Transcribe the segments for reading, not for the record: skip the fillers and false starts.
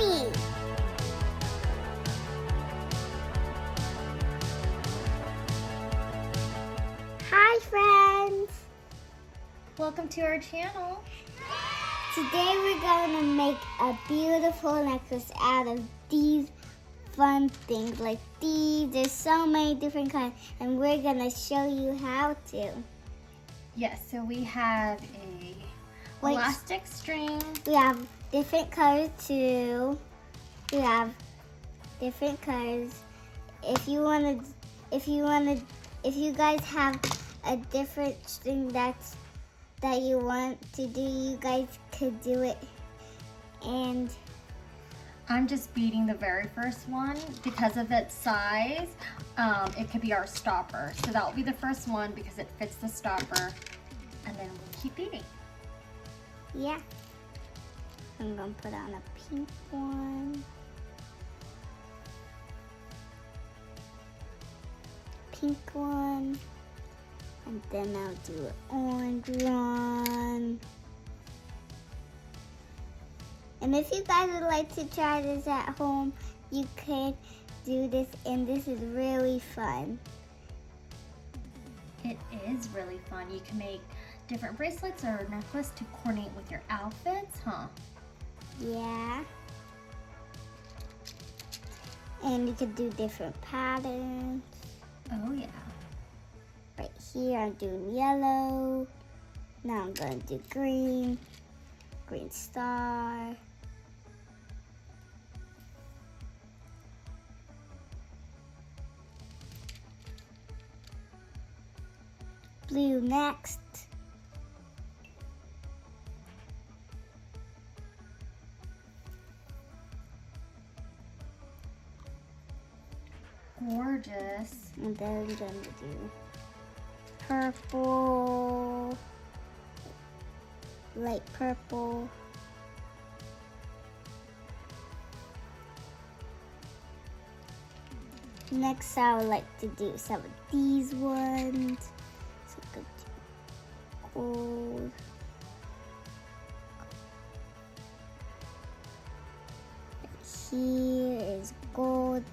Mommy. Hi friends. Welcome to our channel. Today we're going to make a beautiful necklace out of these fun things like these. There's so many different kinds and we're going to show you how to. Yes, so we have a elastic string. We have different colors too. We have different colors. If you guys have a different string that you want to do, you guys could do it. And I'm just beading the very first one because of its size. It could be our stopper. So that will be the first one because it fits the stopper, and then we'll keep beading. yeah, I'm gonna put on a pink one. Pink one. And then I'll do an orange one. And if you guys would like to try this at home, you could do this, and this is really fun. It is really fun. You can make different bracelets or necklace to coordinate with your outfits, huh? Yeah. And you could do different patterns. Oh yeah. Right here I'm doing yellow. Now I'm going to do green. Green star. Blue next. Gorgeous. And then I'm going to do purple. Light purple. Next I would like to do some of these ones. So I'm going to do gold. Right here is gold.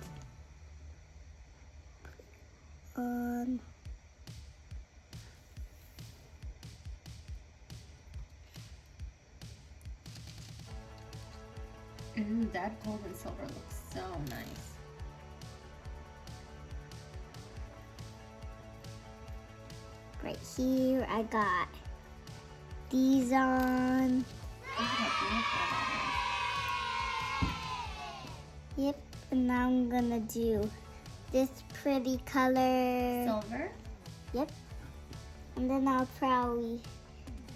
Ooh, that gold and silver looks so nice. Right here I got these on. Look how beautiful Yep, and now I'm gonna do this pretty color. that is. Silver. Yep. And then I'll probably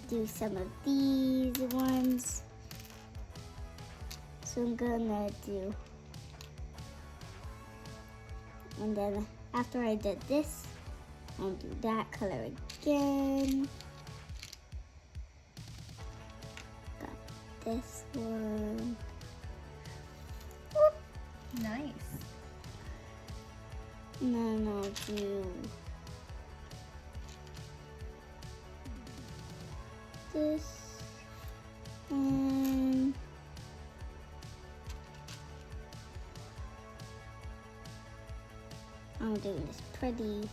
do some of these ones. So I'm gonna do, and then after I did this, I'll do that color again. Got this one. Whoop. Nice. And then I'll do this and I'm doing this pretty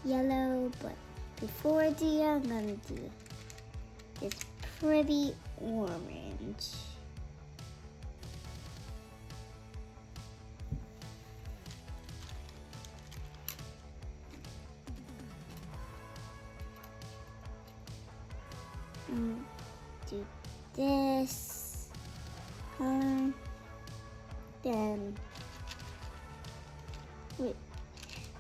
yellow, but before I do that, I'm gonna do this pretty orange. Do this, then wait,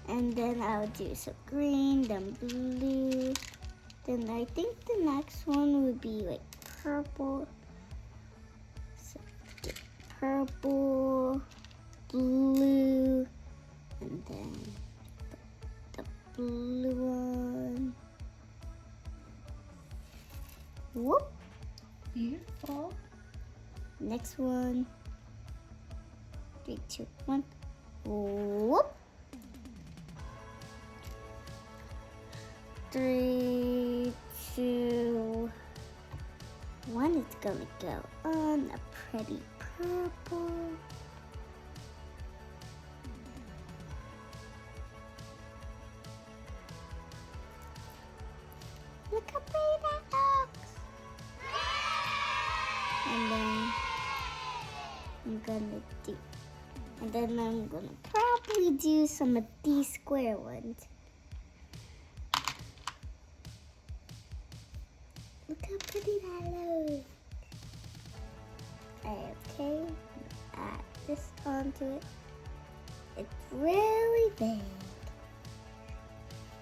and then I'll do some green, then blue, then I think the next one would be like purple. So get purple, blue, and then the blue one. Whoop. Beautiful. Next one. 3, 2, 1. Whoop. 3, 2, 1. It's gonna go on a pretty purple. Look how pretty that looks. And then I'm gonna probably do some of these square ones. Look how pretty that looks. Okay, add this onto it. It's really big.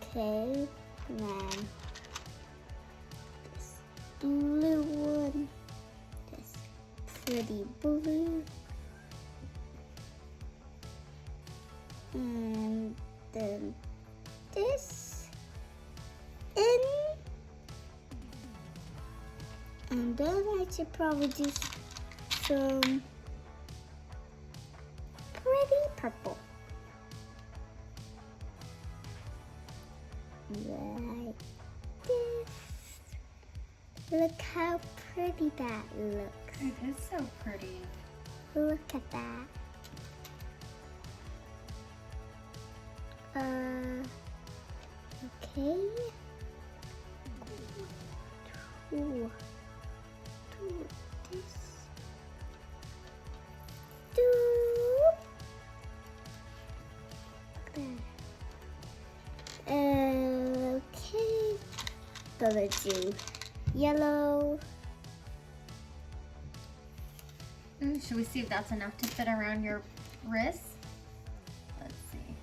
Okay, and then this blue one, this pretty blue, and then this in, and then I should probably do some pretty purple. Like this. Look how pretty that looks. It is so pretty. Look at that. Okay. Ooh. Do this. Okay. Gonna do yellow. Should we see if that's enough to fit around your wrist? Let's see.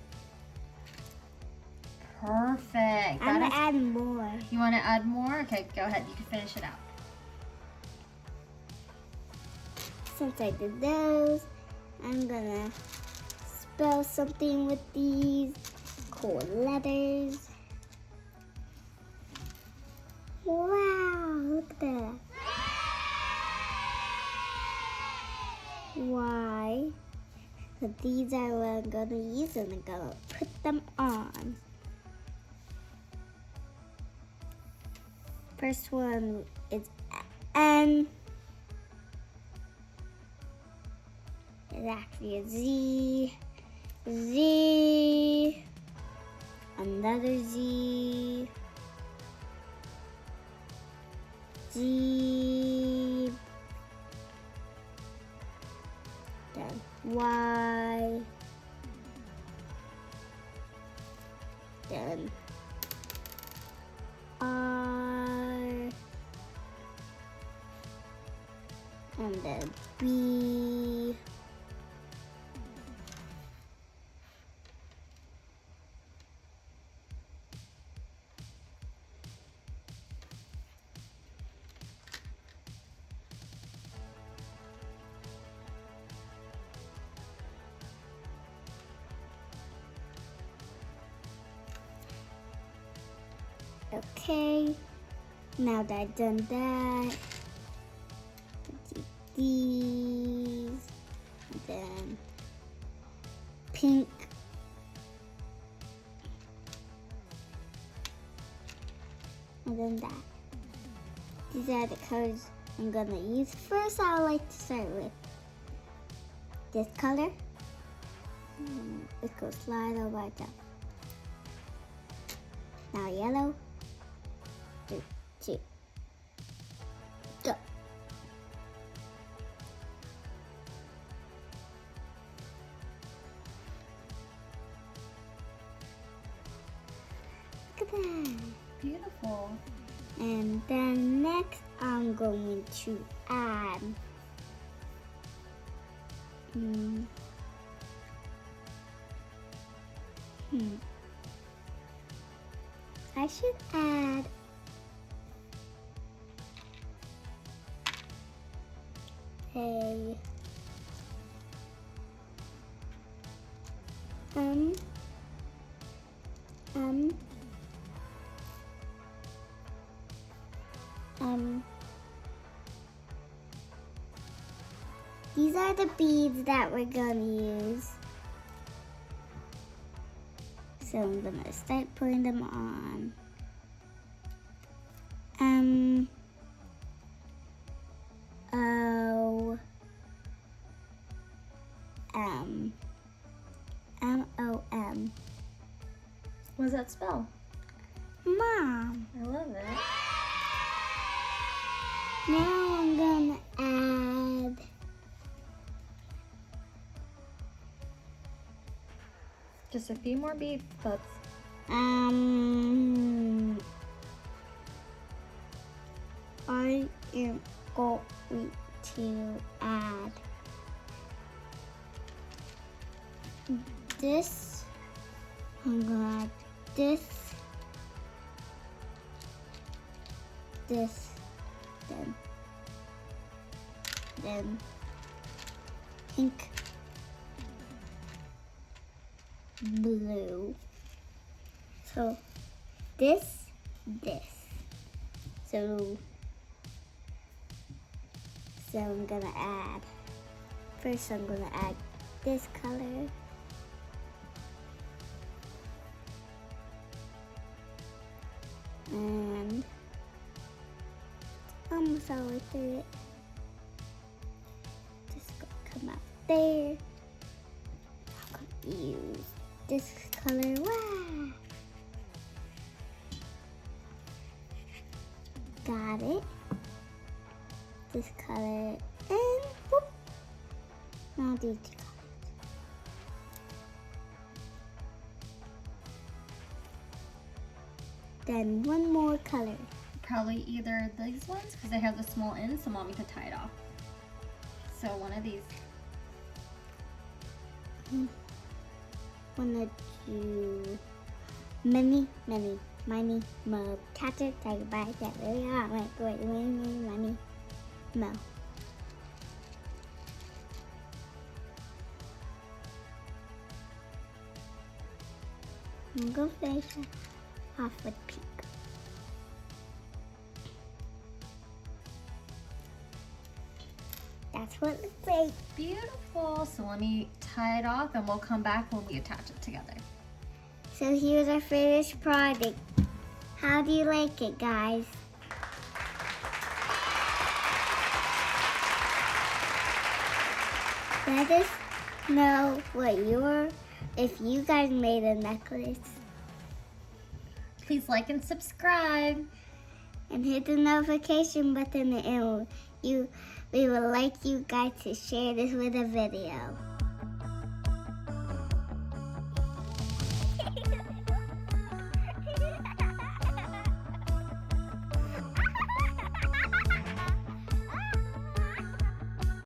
Perfect. I'm gonna add more. You want to add more? Okay, go ahead. You can finish it out. Since I did those, I'm gonna spell something with these cool letters. Wow, look at that. Y. So these are what I'm gonna use and I'm gonna put them on. First one is N. It's actually a Z. Z. Another Z. G. Then Y. Then R. And then B. Okay, now that I've done that, do these, and then pink, and then that. These are the colors I'm gonna use. First, I would like to start with this color. It goes slide all right down. Now yellow. 3, 2, go. Look at that. Beautiful. And then next I'm going to add I should add a these are the beads that we're gonna use. So I'm gonna start putting them on. O that spell? Mom. I love it. Now I'm gonna add Just a few more beads. That's I am going to add this. I'm gonna add this, then pink, blue. So this. So I'm gonna add, first I'm gonna add this color. And almost all the way through it. Just gonna come out there. I'm gonna use this color. Wow! Got it. This color and whoop. Now these two colors. Then one more color. probably either these ones because they have the small ends, so mommy could tie it off. So one of these. Wanna do many, mo, catcher, tiger, bite, that really hot, wait, money, mo. I'm gonna finish off with pink. That's what it looks like. Beautiful. So let me tie it off and we'll come back when we attach it together. So here's our finished product. How do you like it, guys? Let us know if you guys made a necklace. Please like and subscribe. And hit the notification button, and we would like you guys to share this with a video.